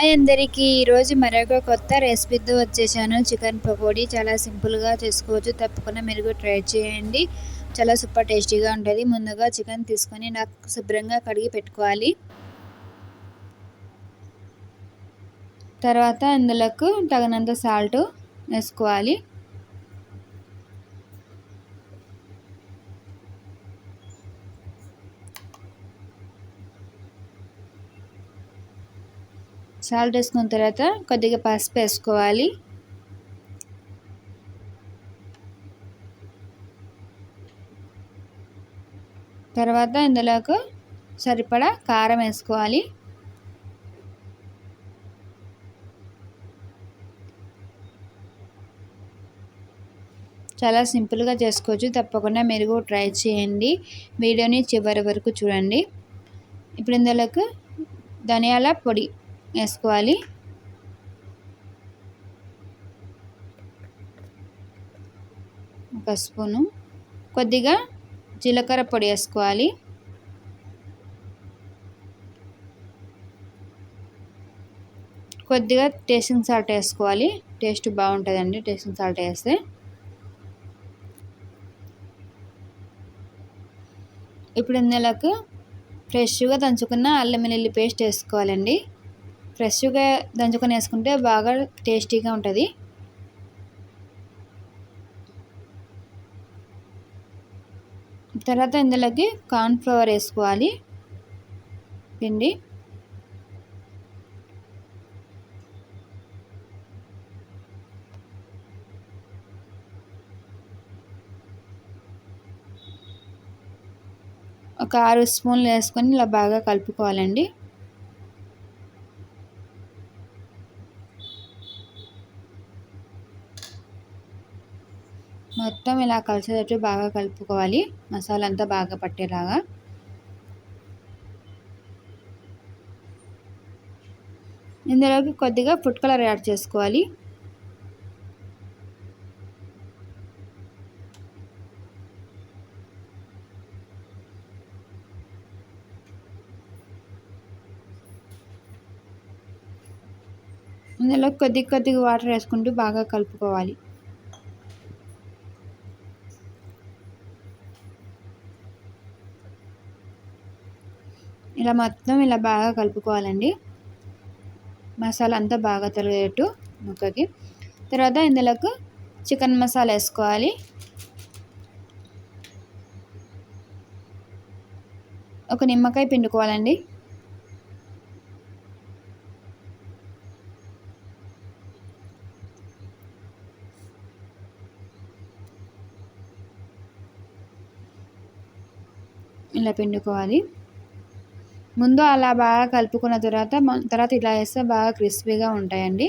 Hi అందరికీ! ఈరోజు మరొక కొత్త రెసిపీతో వచ్చేసాను. చికెన్ పకోడీ చాలా సింపుల్‌గా చేసుకోవచ్చు. తప్పకుండా మీరు కూడా ట్రై చేయండి. చాలా సూపర్ టేస్టీగా ఉంటది. ముందుగా చికెన్ తీసుకొని శుభ్రంగా కడిగి పెట్టుకోవాలి. తర్వాత ఇందులోకి తగినంత సాల్ట్ వేసుకోవాలి. సాల్ట్ వేసుకున్న తర్వాత కొద్దిగా పసుపు వేసుకోవాలి. తర్వాత ఇందులోకి సరిపడా కారం వేసుకోవాలి. చాలా సింపుల్‌గా చేసుకోవచ్చు. తప్పకుండా మీరు కూడా ట్రై చేయండి. వీడియోని చివరి వరకు చూడండి. ఇప్పుడు ఇందులోకి ధనియాల పొడి వేసుకోవాలి. ఒక స్పూను. కొద్దిగా జీలకర్ర పొడి వేసుకోవాలి. కొద్దిగా టేస్టింగ్ సాల్ట్ వేసుకోవాలి. టేస్ట్ బాగుంటుందండి టేస్టింగ్ సాల్ట్ వేస్తే. ఇప్పుడు ఇందులోకి ఫ్రెష్గా దంచుకున్న అల్లం వెల్లుల్లి పేస్ట్ వేసుకోవాలండి. ఫ్రెష్గా దంచుకొని వేసుకుంటే బాగా టేస్టీగా ఉంటుంది. తర్వాత ఇందులోకి కార్న్ ఫ్లవర్ వేసుకోవాలి. పిండి ఒక 6 స్పూన్లు వేసుకొని ఇలా బాగా కలుపుకోవాలండి. మొత్తం ఇలా కలిసేటట్టు బాగా కలుపుకోవాలి. మసాలా అంతా బాగా పట్టేలాగా. ఇందులోకి కొద్దిగా ఫుడ్ కలర్ యాడ్ చేసుకోవాలి. ఇందులో కొద్దిగా వాటర్ వేసుకుంటూ బాగా కలుపుకోవాలి. ఇలా మొత్తం ఇలా బాగా కలుపుకోవాలండి. మసాలా అంతా బాగా తగిలేటట్టు ముక్కకి. తర్వాత ఇందులోకి చికెన్ మసాలా వేసుకోవాలి. ఒక నిమ్మకాయ పిండుకోవాలండి. ఇలా పిండుకోవాలి. ముందు అలా బాగా కలుపుకున్న తర్వాత ఇలా వేస్తే బాగా క్రిస్పీగా ఉంటాయండి.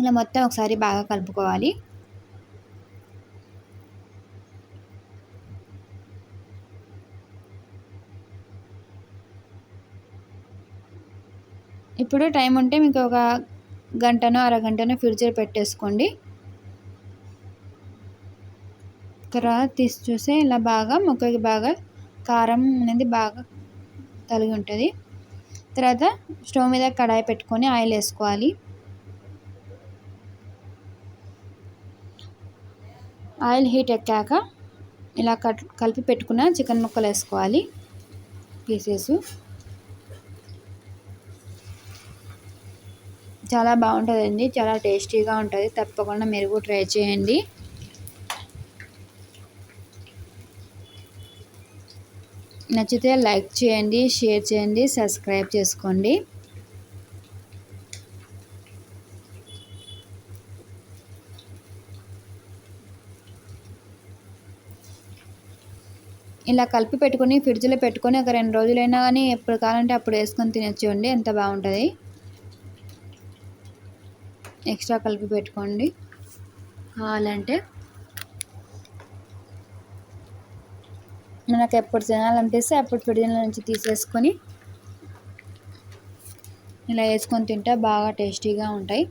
ఇలా మొత్తం ఒకసారి బాగా కలుపుకోవాలి. ఇప్పుడు టైం ఉంటే మీకు ఒక గంటనో అరగంటనో ఫ్రిడ్జ్లో పెట్టేసుకోండి. తర్వాత తీసి చూస్తే ఇలా బాగా ముక్కకి బాగా కారం అనేది బాగా తగిలి ఉంటుంది. తర్వాత స్టవ్ మీద కడాయి పెట్టుకొని ఆయిల్ వేసుకోవాలి. ఆయిల్ హీట్ ఎక్కాక ఇలా కలిపి పెట్టుకున్న చికెన్ ముక్కలు వేసుకోవాలి. పీసెస్ చాలా బాగుంటుందండి. చాలా టేస్టీగా ఉంటుంది. తప్పకుండా మీరు కూడా ట్రై చేయండి. నచ్చితే లైక్ చేయండి, షేర్ చేయండి, సబ్స్క్రైబ్ చేసుకోండి. ఇలా కలిపి పెట్టుకొని ఫ్రిడ్జ్లో పెట్టుకొని ఒక 2 రోజులైనా కానీ ఎప్పుడు కావాలంటే అప్పుడు వేసుకొని తినొచ్చండి. ఎంత బాగుంటుంది. ఎక్స్ట్రా కలిపి పెట్టుకోండి కావాలంటే. మనకు ఎప్పుడు తినాలనిపిస్తే అప్పుడు ఫ్రిడ్జ్ నుంచి తీసేసుకొని ఇలా వేసుకొని తింటే బాగా టేస్టీగా ఉంటాయి.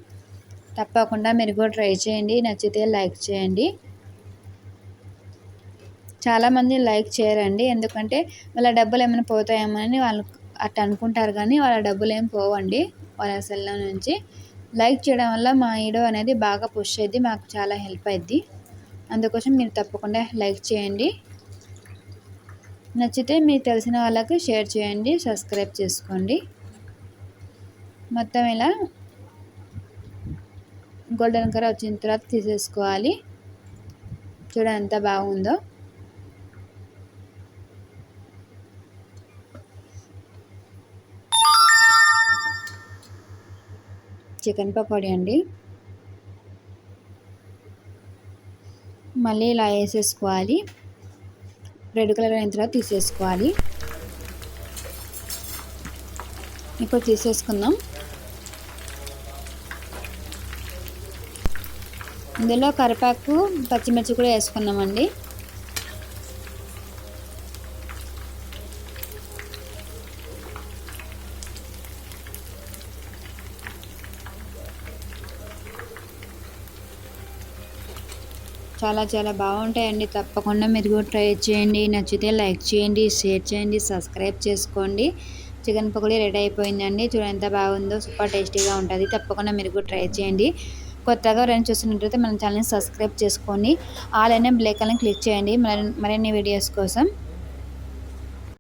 తప్పకుండా మీరు కూడా ట్రై చేయండి. నచ్చితే లైక్ చేయండి. చాలామంది లైక్ చేయరండి. ఎందుకంటే వాళ్ళ డబ్బులు ఏమైనా పోతాయేమో అని అట్లా అనుకుంటారు కానీ వాళ్ళ డబ్బులు ఏం పోవండి వాళ్ళ సెల్లో నుంచి. లైక్ చేయడం వల్ల మా వీడియో అనేది బాగా పుష్ అయ్యిద్ది, మాకు చాలా హెల్ప్ అయ్యిద్ది. అందుకోసం మీరు తప్పకుండా లైక్ చేయండి. నచ్చితే మీకు తెలిసిన వాళ్ళకి షేర్ చేయండి, సబ్స్క్రైబ్ చేసుకోండి. మొత్తం ఇలా గోల్డెన్ కలర్ వచ్చిన తర్వాత తీసేసుకోవాలి. చూడండి ఎంత బాగుందో. చికెన్ పకోడీ అండి. మళ్ళీ ఇలా వేసేసుకోవాలి. రెడ్ కలర్ అయిన తర్వాత తీసేసుకోవాలి. ఇప్పుడు తీసేసుకుందాం. ఇందులో కరివేపాకు పచ్చిమిర్చి కూడా వేసుకున్నామండి. చాలా చాలా బాగుంటాయండి. తప్పకుండా మీరు కూడా ట్రై చేయండి. నచ్చితే లైక్ చేయండి, షేర్ చేయండి, సబ్స్క్రైబ్ చేసుకోండి. చికెన్ పకోడీ రెడీ అయిపోయిందండి. చూడండి ఎంత బాగుందో, సూపర్ టేస్టీగా ఉంటుంది. తప్పకుండా మీరు కూడా ట్రై చేయండి. కొత్తగా ఎవరైనా చూస్తున్నట్లయితే మన ఛానల్ని సబ్స్క్రైబ్ చేసుకొని ఆల్ అనే బెల్ ఐకాన్ని క్లిక్ చేయండి మరిన్ని వీడియోస్ కోసం.